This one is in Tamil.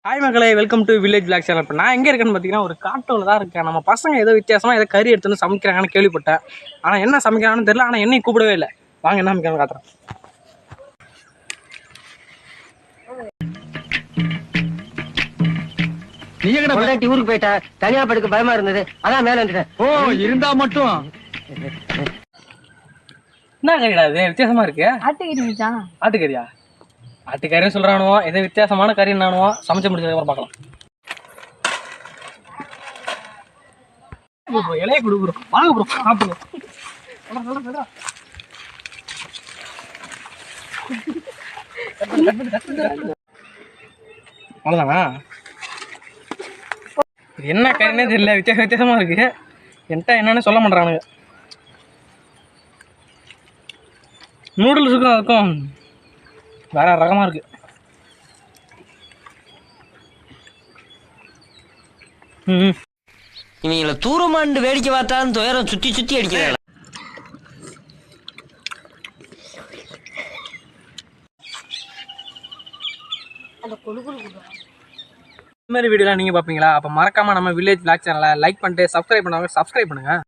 ஹாய் மக்களே, welcome to village vlog channel. இப்போ நான் எங்கே இருக்கேன்னு பார்த்தீங்கன்னா ஒரு காட்டோவில் தான் இருக்கேன். நம்ம பசங்க ஏதோ வித்தியாசமாக ஏதோ கறி எடுத்துன்னு சமைக்கிறாங்கன்னு கேள்விப்பட்டேன். ஆனால் என்ன சமைக்கிறாங்கன்னு தெரியல. ஆனால் என்னையும் கூப்பிடவே இல்லை. வாங்க என்ன சமைக்கிறாங்க காட்டுறேன். நீ எங்கடா பொண்டாட்டி ஊருக்கு போயிட்டா, தனியா படுக்க பயமா இருந்தது, அதான் மேல வந்துட்டேன். ஓ இருந்தா மட்டும் என்ன கறிடா இது வித்தியாசமாக இருக்கு? ஆட்டுக்கறி மச்சான். ஆட்டுக்கறியா? ஆட்டுக்கறின்னு சொல்கிறானுவோ, ஏதோ வித்தியாசமான கறி நானுவோ சமைச்சு முடிச்சதுக்கப்புறம் பார்க்கலாம். இலையை கொடுக்குறோம், வாங்க ப்ரோ சாப்பிடுங்க. அவ்வளோதானா? என்ன கறினே தெரியல, வித்தியாசமாக இருக்கு. என்கிட்ட என்னன்னு சொல்ல மாட்டேறானுங்க. நூடுல்ஸுக்கும் அதுக்கும் வேற ரகமாக இருக்கு. இவங்கள தூரமாண்டு வேடிக்கை பார்த்தாலும் துயரம் சுத்தி சுத்தி அடிக்கிறாங்க. இந்த மாதிரி வீடியோலாம் நீங்கள் பார்ப்பீங்களா? அப்போ மறக்காமல் நம்ம வில்லேஜ் விளாக் சேனலை லைக் பண்ணிட்டு சப்ஸ்கிரைப் பண்ணுவாங்க. சப்ஸ்கிரைப் பண்ணுங்கள்.